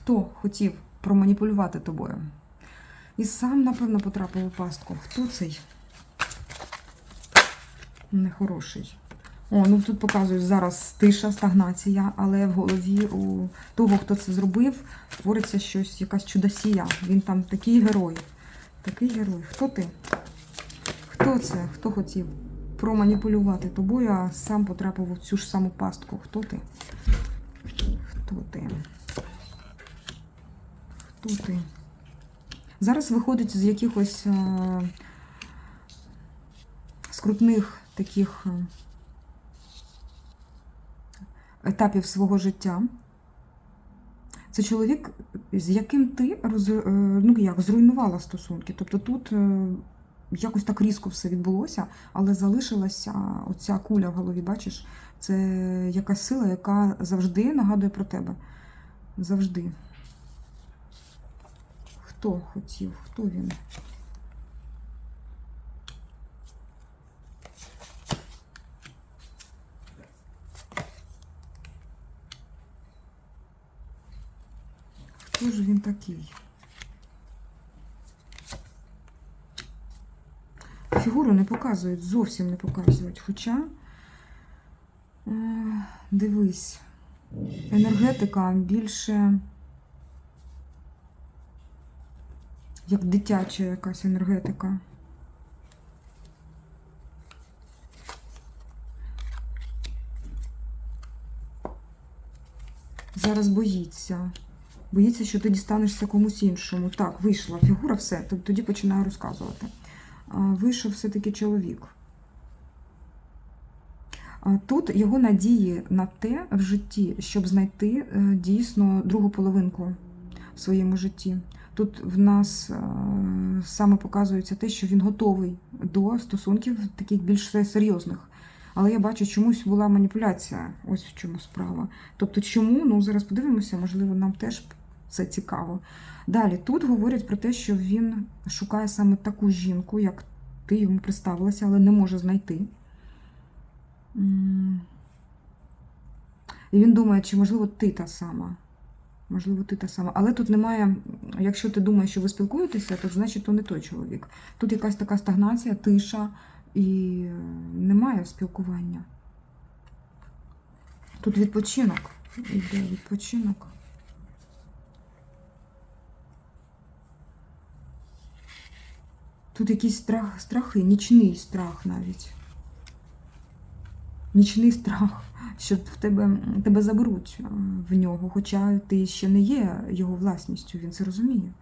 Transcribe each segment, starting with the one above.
Хто хотів проманіпулювати тобою? І сам, напевно, потрапив у пастку. Хто цей? Нехороший. О, ну тут показують зараз тиша, стагнація, але в голові у того, хто це зробив, твориться щось, якась чудосія. Він там такий герой. Такий герой. Хто ти? Хто це? Хто хотів проманіпулювати тобою, а сам потрапив у цю ж саму пастку? Хто ти? Хто ти? Хто ти? Зараз виходить з якихось скрутних таких етапів свого життя. Це чоловік, з яким ти зруйнувала стосунки. Тобто тут якось так різко все відбулося, але залишилася оця куля в голові, бачиш? Це якась сила, яка завжди нагадує про тебе. Завжди. Хто хотів? Хто він? Хто ж він такий? Фігуру не показують, зовсім не показують. Хоча, дивись, енергетика більше як дитяча якась енергетика. Зараз боїться. Боїться, що ти дістанешся комусь іншому. Так, вийшла фігура, все, тоді починаю розказувати. Вийшов все-таки чоловік. Тут його надії на те в житті, щоб знайти дійсно другу половинку в своєму житті. Тут в нас саме показується те, що він готовий до стосунків таких більш серйозних. Але я бачу, чомусь була маніпуляція. Ось в чому справа. Тобто чому? Ну, зараз подивимося, можливо, нам теж це цікаво. Далі, тут говорять про те, що він шукає саме таку жінку, як ти йому представилася, але не може знайти. І він думає, чи, можливо, ти та сама. Можливо, ти та сама. Але тут немає, якщо ти думаєш, що ви спілкуєтеся, то значить, то не той чоловік. Тут якась така стагнація, тиша і немає спілкування. Тут відпочинок. Іде відпочинок. Тут якісь страхи, нічний страх навіть. Нічний страх, що тебе заберуть в нього, хоча ти ще не є його власністю, він це розуміє.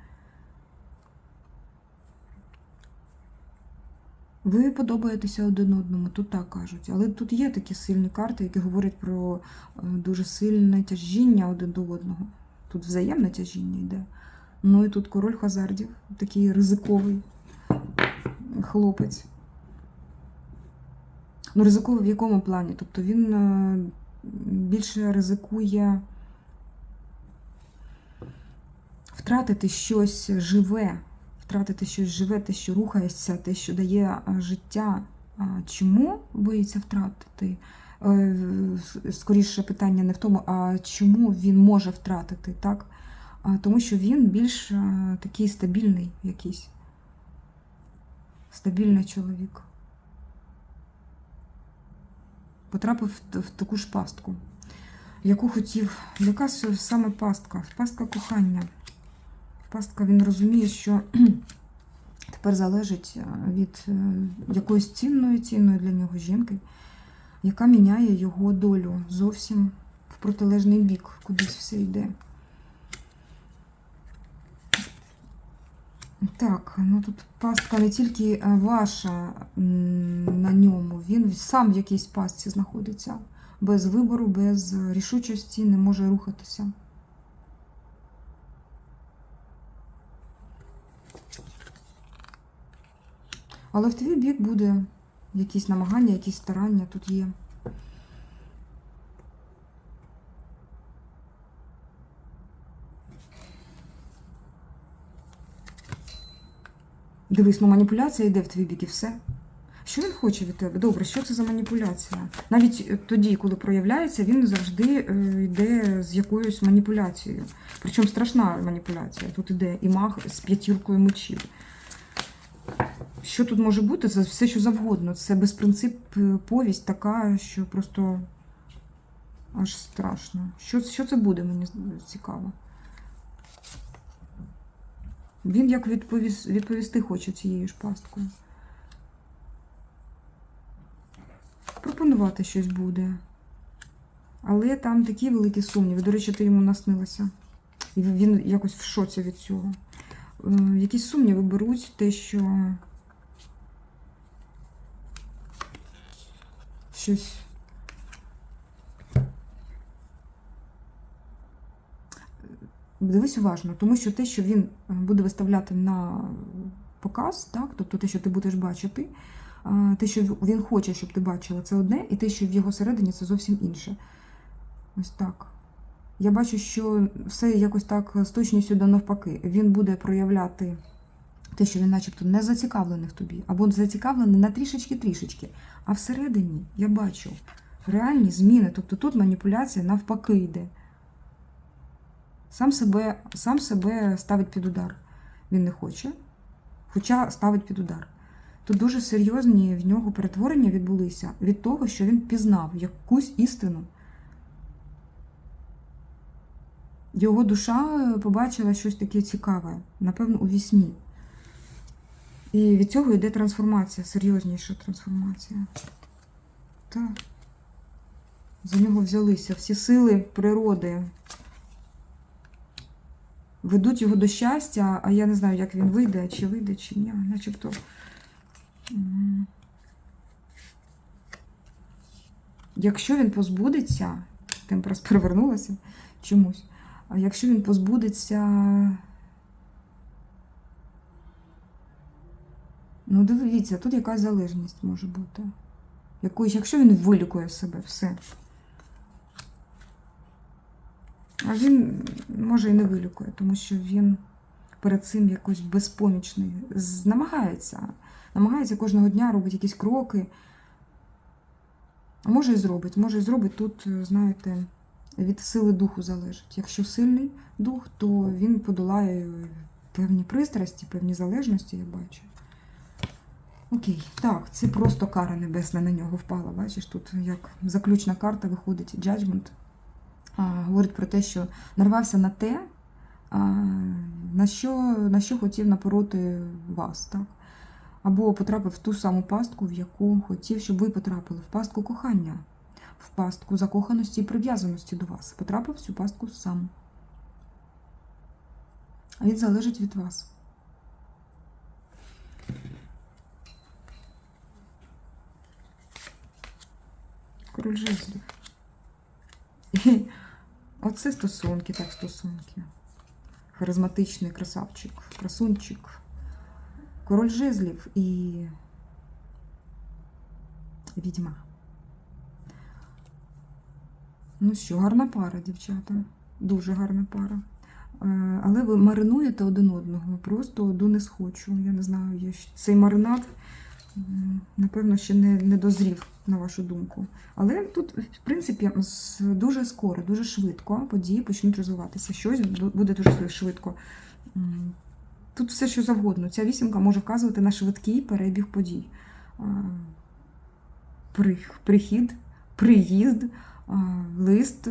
Ви подобаєтеся один одному, тут так кажуть. Але тут є такі сильні карти, які говорять про дуже сильне тяжіння один до одного. Тут взаємне тяжіння йде. Ну і тут король хазардів, такий ризиковий хлопець. Ну, ризиковий в якому плані? Тобто він більше ризикує втратити щось живе, те, що рухається, те, що дає життя. Чому боїться втратити? Скоріше питання не в тому, а чому він може втратити, так? Тому що він більш такий стабільний якийсь. Стабільний чоловік. Потрапив в таку ж пастку, яку хотів. Яка саме пастка? Пастка кохання. Пастка, він розуміє, що тепер залежить від якоїсь цінної для нього жінки, яка міняє його долю зовсім в протилежний бік, кудись все йде. Так, ну тут пастка не тільки ваша на ньому, він сам в якійсь пастці знаходиться. Без вибору, без рішучості не може рухатися. Але в твій бік буде якісь намагання, якісь старання тут є. Дивись, ну маніпуляція йде в твій бік і все. Що він хоче від тебе? Добре, що це за маніпуляція? Навіть тоді, коли проявляється, він завжди йде з якоюсь маніпуляцією. Причому страшна маніпуляція. Тут іде і маг з 5 мечів. Що тут може бути? Це все, що завгодно. Це безпринциповість така, що просто аж страшно. Що це буде, мені цікаво. Він як відповісти хоче цією ж пасткою. Пропонувати щось буде. Але там такі великі сумніви. До речі, ти йому наснилася. І він якось в шоці від цього. Якісь сумніви беруть те, що щось. Дивись уважно, тому що те, що він буде виставляти на показ, так, тобто те, що ти будеш бачити, те, що він хоче, щоб ти бачила, це одне, і те, що в його середині, це зовсім інше. Ось так. Я бачу, що все якось так з точністю до навпаки. Він буде проявляти те, що він начебто не зацікавлений в тобі, або зацікавлений на трішечки-трішечки. А всередині я бачу реальні зміни, тобто тут маніпуляція навпаки йде. Сам себе ставить під удар. Він не хоче, хоча ставить під удар. Тут дуже серйозні в нього перетворення відбулися від того, що він пізнав якусь істину. Його душа побачила щось таке цікаве, напевно, у вісні. І від цього йде трансформація, серйозніша трансформація. Так. За нього взялися всі сили природи. Ведуть його до щастя, а я не знаю, як він вийде, чи ні, начебто. Якщо він позбудеться, темпрас перевернулася чомусь, а якщо він позбудеться, ну дивіться, тут якась залежність може бути. Якщо він вилікує себе, все. А він, може, і не вилікує, тому що він перед цим якось безпомічний. Намагається кожного дня робити якісь кроки. А може і зробить. Тут, знаєте, від сили духу залежить. Якщо сильний дух, то він подолає певні пристрасті, певні залежності, я бачу. Окей, так, це просто кара небесна на нього впала. Бачиш, тут як заключна карта виходить Judgment. Говорить про те, що нарвався на те, на що хотів напороти вас, так? Або потрапив в ту саму пастку, в яку хотів, щоб ви потрапили, в пастку кохання, в пастку закоханості і прив'язаності до вас. Потрапив в цю пастку сам. А він залежить від вас. Король жезлів. Оце стосунки, так, стосунки. Харизматичний красавчик, красунчик. Король жезлів і відьма. Ну що, гарна пара, дівчата. Дуже гарна пара. Але ви маринуєте один одного. Просто до не схочу. Я не знаю, цей маринад, напевно, ще не дозрів, на вашу думку. Але тут, в принципі, дуже скоро, дуже швидко події почнуть розвиватися. Щось буде дуже швидко. Тут все, що завгодно. Ця вісімка може вказувати на швидкий перебіг подій. Прихід, приїзд, лист,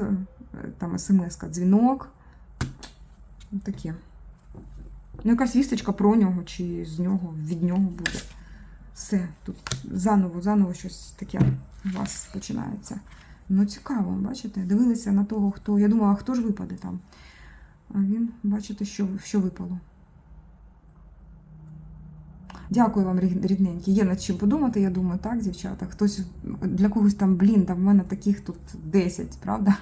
там смс-ка, дзвінок. Таке. Ну, якась вісточка про нього, чи з нього, від нього буде. Все, тут заново щось таке у вас починається. Ну, цікаво, бачите? Дивилися на того, хто... Я думала, а хто ж випаде там? А він, бачите, що випало. Дякую вам, рідненькі. Є над чим подумати, я думаю, так, дівчата? Хтось, для когось там, там в мене таких тут 10, правда?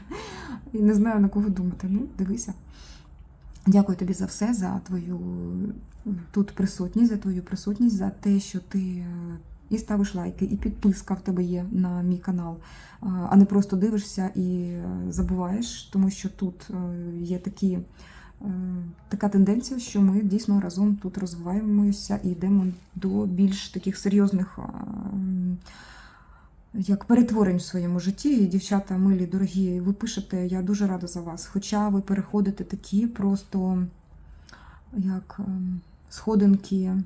І не знаю, на кого думати. Ну, дивися. Дякую тобі за все, за твою тут присутність, за твою присутність, за те, що ти і ставиш лайки, і підписка в тебе є на мій канал, а не просто дивишся і забуваєш, тому що тут є такі така тенденція, що ми дійсно разом тут розвиваємося і йдемо до більш таких серйозних як перетворень в своєму житті. І, дівчата, милі, дорогі, ви пишете, я дуже рада за вас. Хоча ви переходите такі просто як сходинки.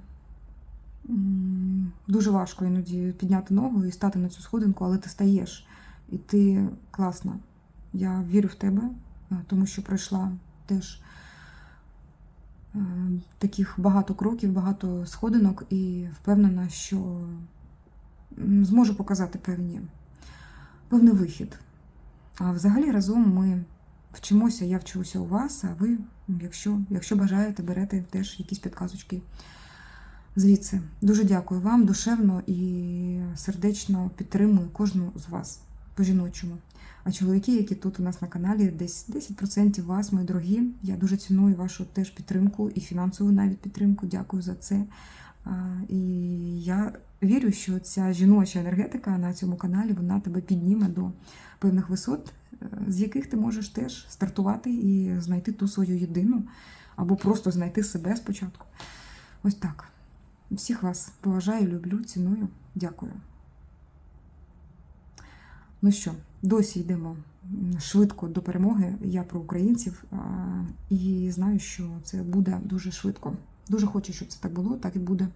Дуже важко іноді підняти ногу і стати на цю сходинку, але ти стаєш. І ти класна. Я вірю в тебе, тому що пройшла теж таких багато кроків, багато сходинок і впевнена, що зможу показати певний вихід. А взагалі разом ми вчимося, я вчуся у вас, а ви, якщо бажаєте, берете теж якісь підказочки звідси. Дуже дякую вам, душевно і сердечно підтримую кожну з вас по-жіночому. А чоловіки, які тут у нас на каналі, десь 10% вас, мої дорогі. Я дуже ціную вашу теж підтримку і фінансову навіть підтримку. Дякую за це. І я вірю, що ця жіноча енергетика на цьому каналі, вона тебе підніме до певних висот, з яких ти можеш теж стартувати і знайти ту свою єдину, або просто знайти себе спочатку. Ось так. Всіх вас поважаю, люблю, ціную. Дякую. Ну що, досі йдемо швидко до перемоги. Я про українців і знаю, що це буде дуже швидко. Дуже хочу, щоб це так було, так і буде.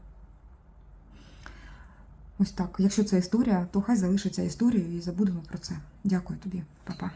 Ось так. Якщо це історія, то хай залишиться історією і забудемо про це. Дякую тобі. Па-па.